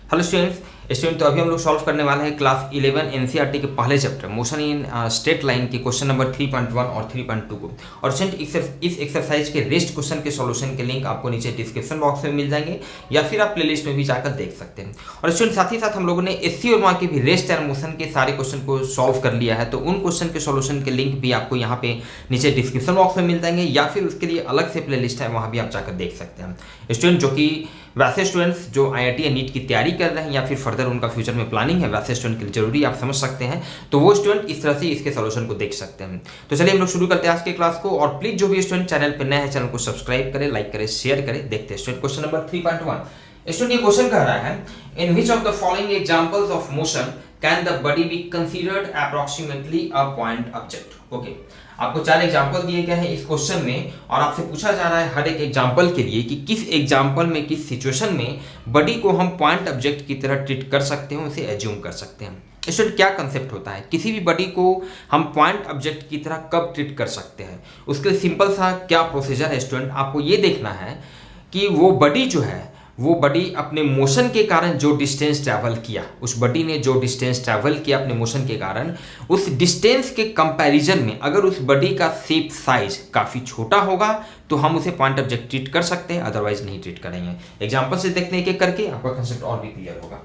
Hello student तो अभी हम लोग सॉल्व करने वाले हैं क्लास 11 एनसीईआरटी के पहले chapter motion in straight line के क्वेश्चन नंबर 3.1 और 3.2 को। और स्टूडेंट इस एक्सरसाइज के रेस्ट क्वेश्चन के सॉल्यूशन के लिंक आपको नीचे डिस्क्रिप्शन बॉक्स में मिल जाएंगे या फिर आप प्लेलिस्ट में भी जाकर देख सकते हैं। और स्टूडेंट साथ ही साथ हम लोगों ने एससी और वहाँ के भी रेस्ट एंड मोशन के सारे क्वेश्चन को सॉल्व कर लिया है, तो उन क्वेश्चन के सॉल्यूशन के लिंक भी आपको यहाँ पे नीचे डिस्क्रिप्शन बॉक्स में मिल जाएंगे या फिर उसके लिए अलग से प्लेलिस्ट है, वहाँ भी आप जाकर देख सकते हैं। स्टूडेंट जो कि वैसे स्टूडेंट्स जो आईआईटी या नीट की तैयारी कर रहे हैं या फिर फर्दर उनका फ्यूचर में प्लानिंग है, वैसे स्टूडेंट के लिए जरूरी आप समझ सकते हैं, तो वो स्टूडेंट इस तरह से इसके सॉल्यूशन को देख सकते हैं। तो चलिए हम लोग शुरू करते हैं आज के क्लास को। और प्लीज जो भी स्टूडेंट चैनल पर नए हैं चैनल को सब्सक्राइब करें, लाइक करें, शेयर करें। देखते हैं स्टूडेंट क्वेश्चन नंबर 3.1। स्टूडेंट ये क्वेश्चन कह रहा है, in which of the following examples of motion can the body be considered approximately a point object. Okay, आपको 4 एग्जांपल दिए गए हैं इस क्वेश्चन में और आपसे पूछा जा रहा है हर एक एग्जांपल के लिए कि किस एग्जांपल में, किस सिचुएशन में बॉडी को हम पॉइंट ऑब्जेक्ट की तरह ट्रीट कर सकते हैं, उसे एज्यूम कर सकते हैं। स्टूडेंट क्या कंसेप्ट होता है, किसी भी बॉडी को हम पॉइंट ऑब्जेक्ट की तरह कब ट्रीट कर सकते हैं, उसके लिए सिंपल सा क्या प्रोसीजर है स्टूडेंट, आपको ये देखना है कि वो बॉडी जो है वो बॉडी अपने मोशन के कारण जो डिस्टेंस ट्रैवल किया, उस बॉडी ने जो डिस्टेंस ट्रैवल किया अपने मोशन के कारण, उस डिस्टेंस के कंपैरिजन में अगर उस बॉडी का शेप साइज काफ़ी छोटा होगा तो हम उसे पॉइंट ऑब्जेक्ट ट्रीट कर सकते हैं, अदरवाइज नहीं ट्रीट करेंगे। एग्जाम्पल से देखते हैं एक एक करके, आपका कंसेप्ट और भी क्लियर होगा।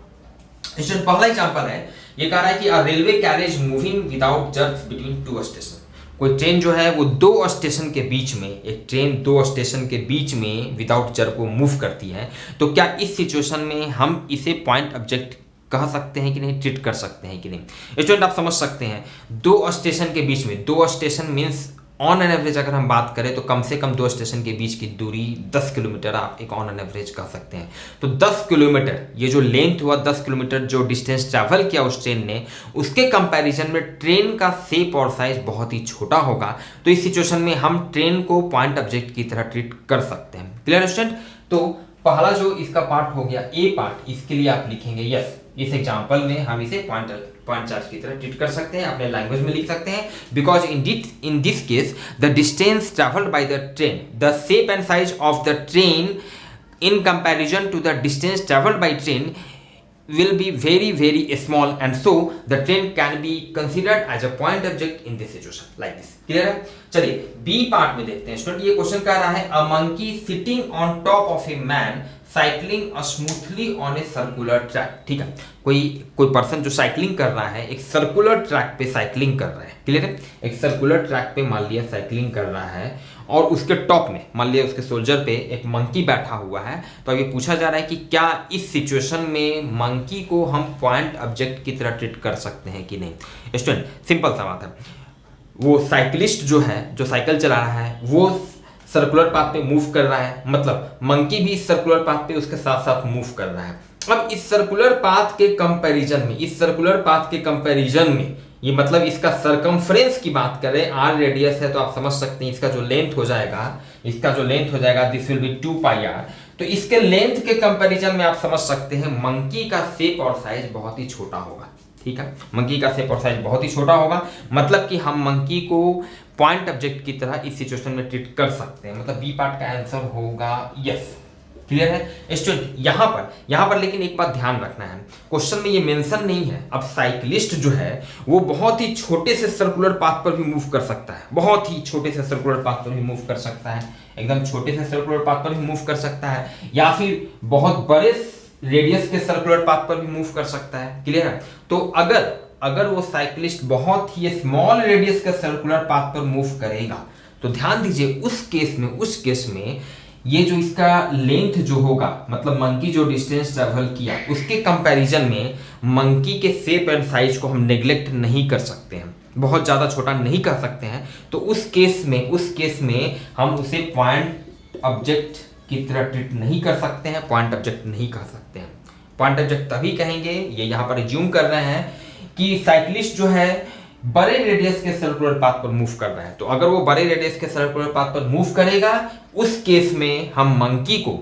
स्टूडेंट पहला एग्जाम्पल है, ये कह रहा है कि a railway carriage moving without jerk between 2 station. कोई ट्रेन जो है वो 2 स्टेशन के बीच में, एक ट्रेन 2 स्टेशन के बीच में विदाउट जर्क को मूव करती है, तो क्या इस सिचुएशन में हम इसे पॉइंट ऑब्जेक्ट कह सकते हैं कि नहीं, ट्रीट कर सकते हैं कि नहीं। स्टूडेंट आप समझ सकते हैं 2 स्टेशन के बीच में, 2 station means on an average अगर हम बात करें तो कम से कम 2 स्टेशन के बीच की दूरी 10 किलोमीटर आप एक ऑन एन एवरेज कह सकते हैं। तो 10 किलोमीटर ये जो लेंथ हुआ, 10 किलोमीटर जो डिस्टेंस ट्रैवल किया उस ट्रेन ने, उसके कंपैरिजन में ट्रेन का शेप और साइज बहुत ही छोटा होगा, तो इस सिचुएशन में हम ट्रेन को पॉइंट ऑब्जेक्ट की तरह ट्रीट कर सकते हैं। Clear student? तो पहला जो इसका पार्ट हो गया ए पार्ट, इसके लिए आप लिखेंगे यस, इस एग्जांपल में हम इसे पॉइंट चार्ज की तरह ट्रीट कर सकते हैं, अपने लैंग्वेज में लिख सकते हैं, because in this case the distance travelled by the train, the shape and size of the train in comparison to the distance travelled by train will be very small and so the train can be considered as a point object in this situation like this। Clear है? चलिए B part में देखते हैं student. ये question कर रहा है, a monkey sitting on top of a man cycling smoothly on a circular track. ठीक है, कोई पर्सन जो साइकिलिंग कर रहा है, एक सर्कुलर ट्रैक पे साइकिलिंग कर रहा है। क्लियर है? एक सर्कुलर ट्रैक पे मान लिया साइकिलिंग कर रहा है और उसके टॉप में मान लिया उसके शोल्डर पे एक मंकी बैठा हुआ है, तो अभी पूछा जा रहा है कि क्या इस सिचुएशन में मंकी को हम पॉइंट ऑब्जेक्ट की तरह ट्रीट कर सकते हैं कि नहीं। स्टूडेंट सिंपल सा बात है, वो साइकिलिस्ट जो है, जो साइकिल चला रहा है, वो सर्कुलर पाथ पे मूव कर रहा है, मतलब मंकी भी इस सर्कुलर पाथ पे उसके साथ साथ मूव कर रहा है। अब इस सर्कुलर पाथ के कंपैरिजन में, इस सर्कुलर पाथ के कंपैरिजन में, ये मतलब इसका सरकमफ्रेंस की बात करें, आर रेडियस है तो आप समझ सकते हैं इसका जो लेंथ हो जाएगा, this will be 2 pi r. तो इसके लेंथ के कंपैरिजन में आप समझ सकते हैं मंकी का शेप और साइज बहुत ही छोटा होगा। ठीक है, मंकी का शेप और साइज बहुत ही छोटा होगा, मतलब कि हम मंकी को पॉइंट ऑब्जेक्ट की तरह इस सिचुएशन में ट्रीट कर सकते हैं, मतलब बी पार्ट का आंसर होगा यस। क्लियर है स्टूडेंट? यहां पर लेकिन एक बात ध्यान रखना है, क्वेश्चन में ये मेंशन नहीं है। अब साइकिलिस्ट जो है वो बहुत ही छोटे से सर्कुलर पाथ पर भी मूव कर सकता है, बहुत ही छोटे से सर्कुलर पाथ पर भी मूव कर सकता है, एकदम छोटे से सर्कुलर पाथ पर भी मूव कर सकता है, या फिर बहुत बड़े रेडियस के सर्कुलर पाथ पर भी मूव कर सकता है। क्लियर है? तो अगर वो साइकिलिस्ट बहुत ही स्मॉल रेडियस के सर्कुलर पाथ पर मूव करेगा तो ध्यान दीजिए उस केस में ये जो इसका लेंथ जो होगा, मतलब मंकी जो डिस्टेंस ट्रैवल किया उसके कंपैरिजन में मंकी के शेप एंड साइज को हम नेग्लेक्ट नहीं कर सकते हैं, बहुत ज्यादा छोटा नहीं कर सकते हैं। तो उस केस में हम उसे पॉइंट ऑब्जेक्ट की तरह ट्रीट नहीं कर सकते हैं, पॉइंट ऑब्जेक्ट नहीं कह सकते हैं। पॉइंट ऑब्जेक्ट तभी कहेंगे, ये यहाँ पर एज्यूम कर रहे हैं कि साइकिलिस्ट जो है बड़े रेडियस के सर्कुलर पाथ पर मूव कर रहा है, तो अगर वो बड़े रेडियस के सर्कुलर पाथ पर मूव करेगा उस केस में हम मंकी को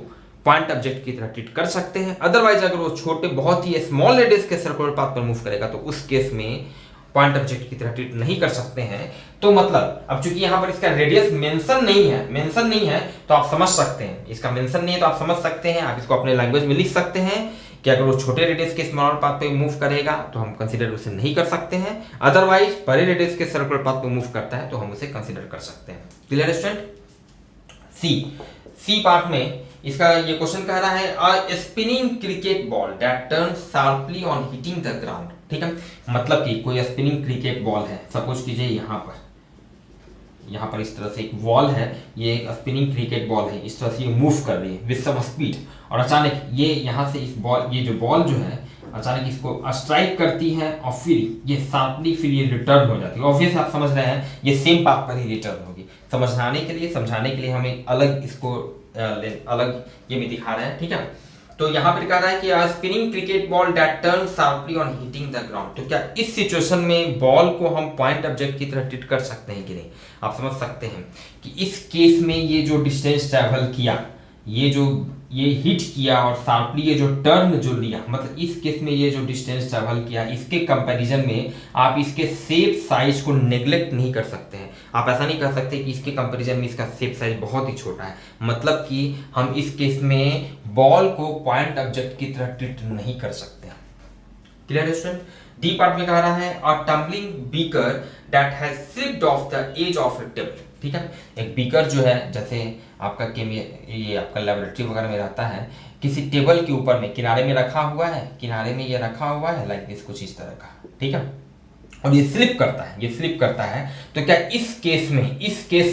पॉइंट ऑब्जेक्ट की तरह ट्रीट कर सकते हैं। अदरवाइज अगर वो छोटे बहुत ही स्मॉल रेडियस के सर्कुलर पाथ पर मूव करेगा तो उस केस में पॉइंट ऑब्जेक्ट की तरह ट्रीट नहीं कर सकते हैं। तो मतलब अब चूंकि यहाँ पर इसका रेडियस मेंशन नहीं है तो आप समझ सकते हैं, इसका मेंशन नहीं है तो आप समझ सकते हैं, आप इसको अपने लैंग्वेज में लिख सकते हैं कि अगर वो छोटे रेडियस के स्मॉलर पाथ पे मूव करेगा तो हम कंसीडर उसे नहीं कर सकते हैं, अदरवाइज बड़े रेडियस के सर्कुलर पाथ पे मूव करता है तो हम उसे कंसीडर कर सकते हैं। Clear student? सी पार्ट में इसका ये क्वेश्चन कह रहा है a spinning cricket ball that turn sharply on hitting the ground. ठीक है, मतलब कि कोई स्पिनिंग क्रिकेट बॉल है, सपोज कीजिए यहाँ पर इस तरह से एक बॉल है, ये एक स्पिनिंग क्रिकेट बॉल है, इस तरह से ये मूव कर रही है विद सम स्पीड, और अचानक ये यहाँ से इस बॉल, ये जो बॉल जो है अचानक इसको स्ट्राइक करती है और फिर ये शार्पली फिर ये रिटर्न हो जाती है। ऑब्वियस आप समझ रहे हैं ये सेम पाथ पर ही रिटर्न होगी। समझाने के लिए हमें अलग इसको अलग ये भी दिखा रहे हैं। ठीक है, तो यहाँ पर कह रहा है कि spinning cricket ball that turn sharply on hitting the ground. तो क्या इस सिचुएशन में बॉल को हम पॉइंट ऑब्जेक्ट की तरह ट्रीट कर सकते हैं कि नहीं? आप समझ सकते हैं कि इस केस में ये जो डिस्टेंस ट्रैवल किया, ये हिट किया और शार्पली ये जो टर्न जो लिया, मतलब इस केस में ये जो डिस्टेंस ट्रैवल किया, इसके कंपैरिजन में आप इसके शेप साइज को नेग्लेक्ट नहीं कर सकते हैं। आप ऐसा नहीं कर सकते कि इसके कंपैरिजन में इसका शेप साइज बहुत ही छोटा है, मतलब कि हम इस केस में बॉल को पॉइंट ऑब्जेक्ट की तरह ट्रीट नहीं कर सकते। Clear student? डी पार्ट में कह रहा है a tumbling beaker that has slipped off the edge of a table. ठीक है, एक बीकर जो है, जैसे आपका ये आपका लेबोरेटरी वगैरह में रहता है, किसी टेबल के ऊपर में किनारे में रखा हुआ है, किनारे में ये रखा हुआ है लाइक दिस, कुछ इस तरह का। ठीक है, और ये स्लिप करता है, तो क्या इस केस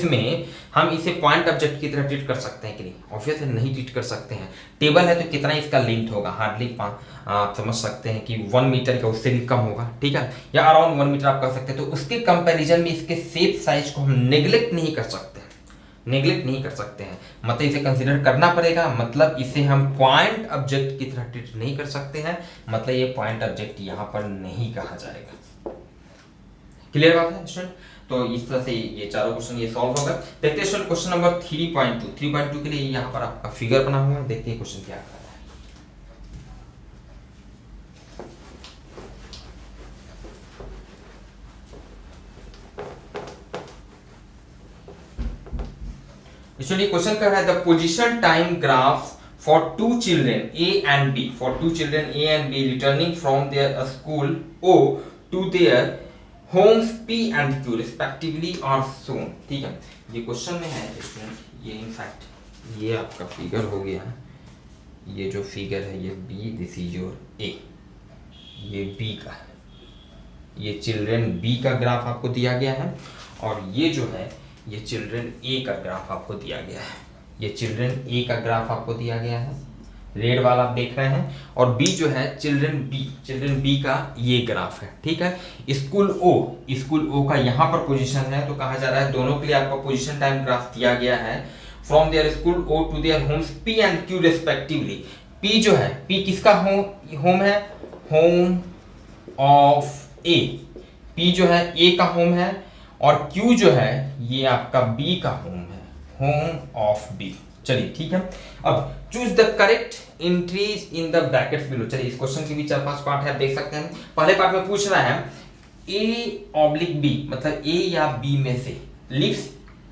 में हम इसे पॉइंट ऑब्जेक्ट की तरह ट्रीट कर सकते हैं कि नहीं? ऑब्वियसली नहीं ट्रीट कर सकते हैं। टेबल है तो कितना इसका लेंथ होगा, हार्डली आप समझ सकते हैं कि 1 मीटर का, उससे भी कम होगा। ठीक है, या अराउंड 1 मीटर आप कर सकते हैं। तो उसके कंपैरिजन में इसके शेप साइज को हम नेग्लेक्ट नहीं कर सकते हैं, मतलब इसे कंसीडर करना पड़ेगा, मतलब इसे हम पॉइंट ऑब्जेक्ट की तरह ट्रीट नहीं कर सकते हैं, मतलब ये पॉइंट ऑब्जेक्ट यहाँ पर नहीं कहा जाएगा। क्लियर बात है स्टूडेंट? तो इस तरह से ये चारों क्वेश्चन ये सॉल्व होगा। देखते हैं स्टूडेंट क्वेश्चन नंबर 3.2 के लिए यहाँ पर आपका फिगर बना हुआ है, देखते हैं क्वेश्चन क्या कर रहा है। इसलिए क्वेश्चन कर रहा है the position time graph for two children A and B returning from their school O to their homes P and Q respectively are shown। ठीक है, ये क्वेश्चन में है स्टूडेंट, ये इनफैक्ट ये आपका फिगर हो गया, ये जो फिगर है ये B, this is your A, ये B का है, ये चिल्ड्रन B का ग्राफ आपको दिया गया है, और ये जो है ये चिल्ड्रन A का ग्राफ आपको दिया गया है। ये चिल्ड्रन A का ग्राफ आपको दिया गया है, रेड वाला आप देख रहे हैं, और B जो है चिल्ड्रन B का ये ग्राफ है। ठीक है, स्कूल O का यहाँ पर पोजीशन है, तो कहा जा रहा है दोनों के लिए आपको पोजीशन टाइम ग्राफ दिया गया है from their school O to their homes P and Q respectively. P जो है, P किसका होम है? Home of A। P जो है A का होम है, और Q जो है ये आपका B का होम है, होम ऑफ B। चलिए ठीक है, अब choose the correct entries in the brackets below. चलिए इस क्वेश्चन के भी 4-5 पार्ट है, देख सकते हैं। पहले पार्ट में पूछ रहा है A/B, मतलब A या B में से lives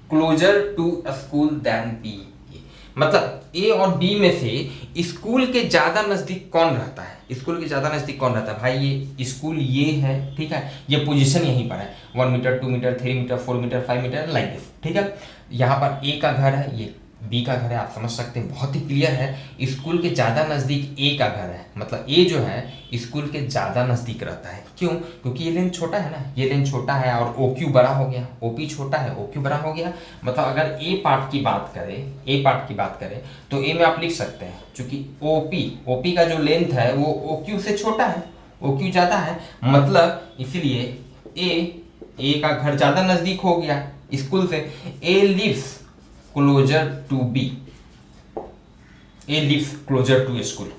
closer to a school than B, मतलब A और B में से स्कूल के ज्यादा नजदीक कौन रहता है? स्कूल के ज्यादा नजदीक कौन रहता है? भाई ये स्कूल ये है, ठीक है, ये पोजीशन यहीं पर है, 1 metre 2 metre 3 metre 4 metre 5 metre like this. ठीक है, यहाँ पर A का घर है, ये B का घर है, आप समझ सकते हैं, बहुत ही क्लियर है। स्कूल के ज़्यादा नज़दीक A का घर है, मतलब A जो है स्कूल के ज़्यादा नज़दीक रहता है। क्यों? क्योंकि ये लेन छोटा है ना, ये लेन छोटा है और OQ बड़ा हो गया, OP छोटा है OQ बड़ा हो गया। मतलब अगर A पार्ट की बात करें तो A में आप लिख सकते हैं, चूंकि OP का जो लेंथ है वो OQ से छोटा है, OQ ज़्यादा है, मतलब इसीलिए A का घर ज़्यादा नज़दीक हो गया स्कूल से। A lives closer to B, A lives closer to school,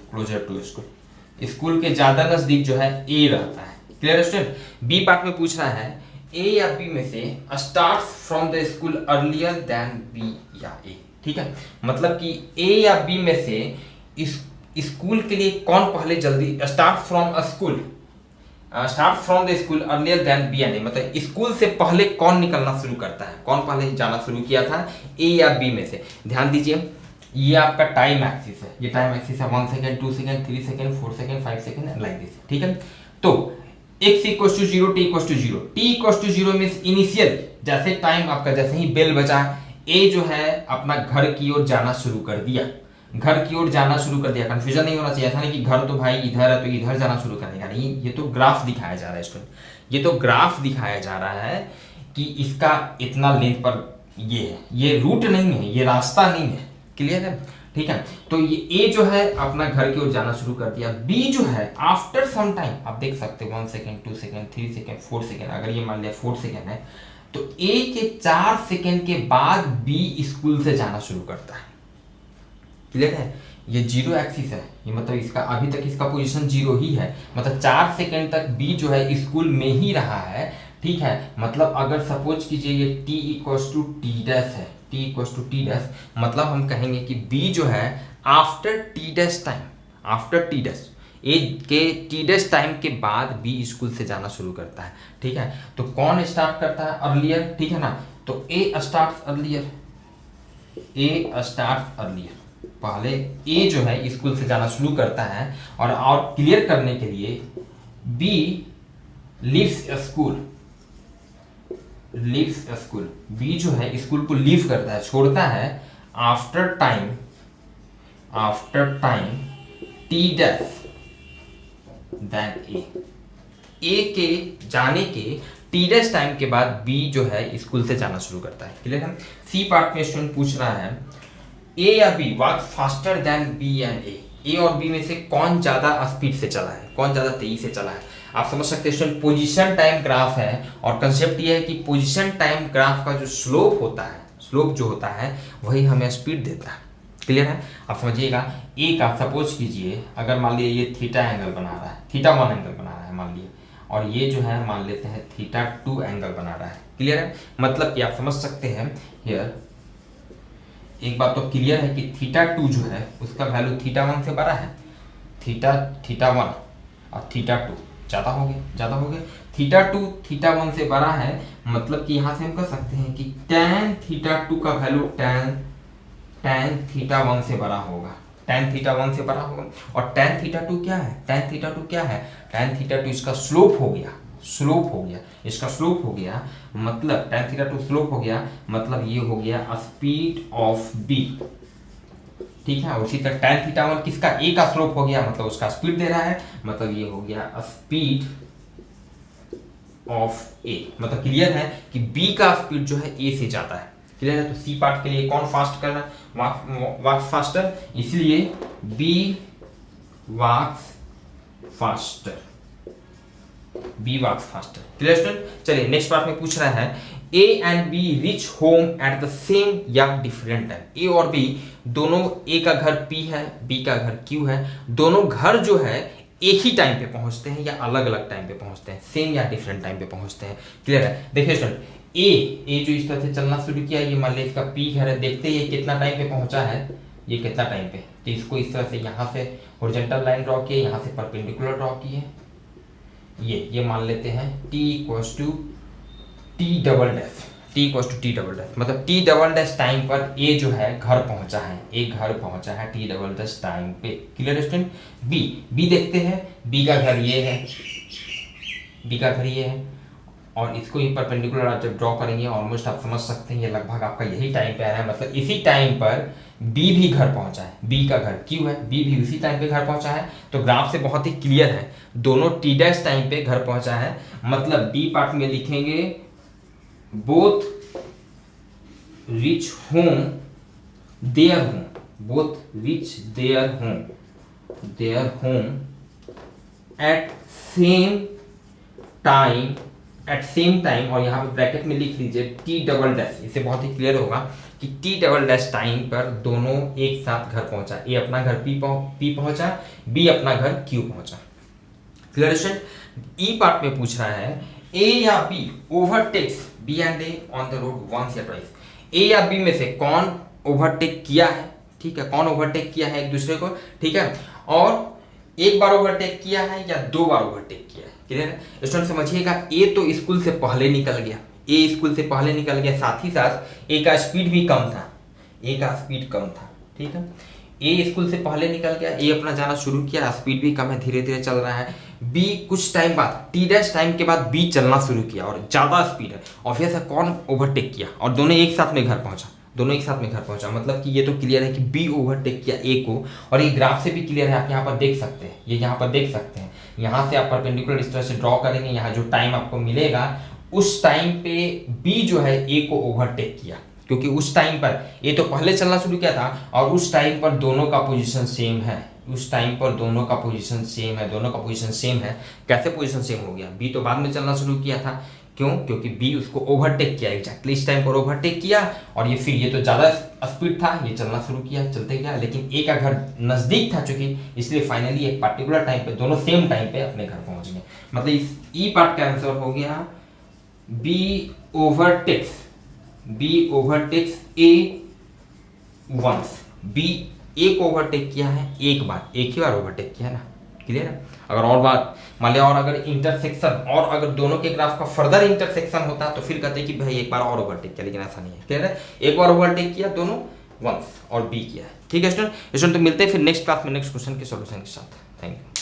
school के ज्यादा नजदीक जो है A रहता है। Clear student? B पार्ट में पूछ रहा है A या B में से start from the school earlier than B या A। ठीक है, मतलब कि A या B में से स्कूल के लिए कौन पहले जल्दी start from the school earlier than B and A, मतलब स्कूल से पहले कौन निकलना शुरू करता है, कौन पहले जाना शुरू किया था, A या B में से। ध्यान दीजिए, ये आपका टाइम एक्सिस है, ये टाइम एक्सिस है 1 second 2 second 3 second 4 second 5 second like this, ठीक है। तो x equal to 0 t equal to 0, t equal to 0 means initial, जैसे टाइम आपका जैसे ही बेल बजा ए जो है अपना घर की ओर जाना शुरू कर दिया, घर की ओर जाना शुरू कर दिया। कंफ्यूजन नहीं होना चाहिए, ऐसा नहीं कि घर तो भाई इधर है तो इधर जाना शुरू कर देगा, नहीं, ये तो ग्राफ दिखाया जा रहा है स्टूडेंट, ये तो ग्राफ दिखाया जा रहा है कि इसका इतना लेंथ पर ये है, ये रूट नहीं है, ये रास्ता नहीं है, क्लियर है, ठीक है। तो ये ए जो है अपना घर की ओर जाना शुरू कर दिया, बी जो है आफ्टर सम टाइम आप देख सकते हो 1 सेकेंड 2 सेकेंड 3 सेकेंड 4 सेकेंड, अगर ये मान लिया 4 सेकेंड है तो ए के 4 सेकेंड के बाद बी स्कूल से जाना शुरू करता है, क्लियर है। ये जीरो एक्सिस है, ये मतलब इसका अभी तक इसका पोजीशन जीरो ही है, मतलब 4 सेकेंड तक बी जो है स्कूल में ही रहा है, ठीक है। मतलब अगर सपोज कीजिए ये t equals to T dash है, t equals to T dash, मतलब हम कहेंगे कि b जो है after T dash time, after T dash A के टी डैश टाइम के बाद बी स्कूल से जाना शुरू करता है, ठीक है। तो कौन स्टार्ट करता है अर्लियर, ठीक है ना, तो ए स्टार्ट अर्लियर, ए स्टार्ट अर्लियर, पहले ए जो है स्कूल से जाना शुरू करता है, और क्लियर करने के लिए B leaves school, leaves school, B जो है स्कूल को लीव करता है, छोड़ता है after time T dash then A के जाने के टी डैश टाइम के बाद बी जो है स्कूल से जाना शुरू करता है, क्लियर है। सी पार्ट में स्टूडेंट पूछ रहा है ए या B walk faster than B and A और बी में से कौन ज्यादा स्पीड से चला है, कौन ज्यादा तेजी से चला है। आप समझ सकते हैं स्टूडेंट पोजीशन टाइम ग्राफ है, और कंसेप्ट ये है कि पोजीशन टाइम ग्राफ का जो स्लोप होता है, स्लोप जो होता है वही हमें स्पीड देता है, क्लियर है। आप समझिएगा ए का सपोज कीजिए अगर मान लीजिए ये थीटा एंगल बना रहा है, थीटा 1 एंगल बना रहा है मान लिए, और ये जो है मान लेते हैं थीटा 2 एंगल बना रहा है, क्लियर है। मतलब कि आप समझ सकते हैं हियर एक बात तो क्लियर है कि थीटा 2 जो है उसका वैल्यू थीटा 1 से बड़ा है, थीटा 1 और थीटा 2 ज़्यादा हो गया, थीटा 2 थीटा 1 से बड़ा है, मतलब कि यहाँ से हम कह सकते हैं कि tan थीटा 2 का वैल्यू tan थीटा 1 से बड़ा होगा, tan थीटा 1 से बड़ा होगा। और tan थीटा 2 क्या है, tan थीटा 2 क्या है, tan थीटा 2 इसका स्लोप हो गया, इसका स्लोप हो गया, मतलब tan थीटा 2 स्लोप हो गया, मतलब ये हो गया स्पीड ऑफ बी, ठीक है। उसी तरह tan थीटा 1 किसका, ए का स्लोप हो गया, मतलब उसका स्पीड दे रहा है, मतलब ये हो गया स्पीड ऑफ ए, मतलब क्लियर है कि बी का स्पीड जो है ए से ज्यादा है, क्लियर है। तो सी पार्ट के लिए कौन फास्ट कर रहा है, वॉक्स फास्टर, इसलिए बी वॉक्स फास्टर, बी वॉक्स फास्टर, क्लियर स्टूडेंट। चलिए नेक्स्ट पार्ट में पूछ रहा है ए and be rich home at the same या डिफरेंट टाइम। ए और बी दोनों, ए का घर पी है, बी का घर क्यू है, दोनों घर जो है एक ही टाइम पे पहुंचते हैं या अलग अलग टाइम पे पहुंचते हैं, सेम या डिफरेंट टाइम पे पहुंचते हैं, क्लियर है। देखिए स्टूडेंट ए जो इस तरह से चलना शुरू किया, ये मान लीजिए इसका पी घर है, देखते ये कितना टाइम पे पहुंचा है, ये कितना टाइम पे, तो इसको इस तरह से यहाँ से हॉरिजॉन्टल लाइन ड्रॉ किए, यहाँ से परपेंडिकुलर ड्रॉ किए, ये मान लेते हैं t equals to T double dash, t equals to T double dash, मतलब t डबल डैश टाइम पर a जो है घर पहुंचा है, a घर पहुंचा है t डबल डैश टाइम पे, क्लियर स्टूडेंट। b देखते हैं, b का घर ये है, b का घर ये है, और इसको ही परपेंडिकुलर आप जब ड्रॉ करेंगे ऑलमोस्ट आप समझ सकते हैं ये लगभग आपका यही टाइम पे आ रहा है, मतलब इसी टाइम पर बी भी घर पहुंचा है, बी का घर क्यू है, बी भी उसी टाइम पे घर पहुंचा है, तो ग्राफ से बहुत ही क्लियर है दोनों टी डैश टाइम पे घर पहुंचा है, मतलब बी पार्ट में लिखेंगे both rich home their home, both rich their home at same time, और यहाँ पे ब्रैकेट में लिख लीजिए टी डबल डैश, इससे बहुत ही क्लियर होगा कि टी डबल डैश टाइम पर दोनों एक साथ घर पहुंचा, ए अपना घर पी पहुंचा, बी अपना घर क्यू पहुंचा, क्लियर स्टूडेंट। ई पार्ट में पूछ रहा है ए या B overtakes B and A on the road once or twice, A या बी में से कौन ओवरटेक किया है, ठीक है, कौन ओवरटेक किया है एक दूसरे को, ठीक है, और एक बार ओवरटेक किया है या 2 बार ओवरटेक किया है, क्लियर है स्टूडेंट। समझिएगा ए तो स्कूल से पहले निकल गया, साथ ही साथ ए का स्पीड भी कम था, ठीक है। ए स्कूल से पहले निकल गया, ए अपना जाना शुरू किया, स्पीड भी कम है, धीरे धीरे चल रहा है। बी कुछ टाइम बाद, टी डैश टाइम के बाद बी चलना शुरू किया और ज़्यादा स्पीड है, ऑब्वियस है कौन ओवरटेक किया, और दोनों एक साथ में घर पहुंचा, दोनों एक साथ में घर पहुंचा। मतलब कि ये तो क्लियर है कि बी ओवरटेक किया ए को, और ये ग्राफ से भी क्लियर है, आप यहाँ पर देख सकते हैं, ये यहाँ पर देख सकते हैं। यहाँ से आप परपेंडिकुलर इस तरह से ड्रॉ करेंगे, यहाँ जो टाइम आपको मिलेगा उस टाइम पे बी जो है ए को ओवरटेक किया, क्योंकि उस टाइम पर ए तो पहले चलना शुरू किया था और उस टाइम पर दोनों का पोजीशन सेम है, उस टाइम पर दोनों का पोजीशन सेम है, दोनों का पोजीशन सेम है। कैसे पोजीशन सेम हो गया? बी तो बाद में चलना शुरू किया था, क्यों? क्योंकि बी उसको ओवरटेक किया, एग्जैक्टली इस टाइम पर ओवरटेक किया, और ये फिर ये तो ज़्यादा स्पीड था, ये चलना शुरू किया, चलते गया, लेकिन ए का घर नज़दीक था चूंकि, इसलिए फाइनली एक पर्टिकुलर टाइम पे दोनों सेम टाइम पे अपने घर पहुंच गए। मतलब इस ई पार्ट का आंसर हो गया बी ओवरटेक्स ए वंस। बी ए को ओवरटेक किया है एक बार, एक ही बार ओवरटेक किया है ना, क्लियर है। अगर और बात मान लिया, और अगर इंटरसेक्शन, और अगर दोनों के ग्राफ का फर्दर इंटरसेक्शन होता तो फिर कहते कि भाई एक बार और ओवरटेक किया, लेकिन ऐसा नहीं है, क्लियर है। एक बार ओवरटेक किया दोनों वंस और बी किया है, ठीक है स्टूडेंट। तो मिलते हैं फिर नेक्स्ट क्लास में नेक्स्ट क्वेश्चन के सॉल्यूशन के साथ। Thank you.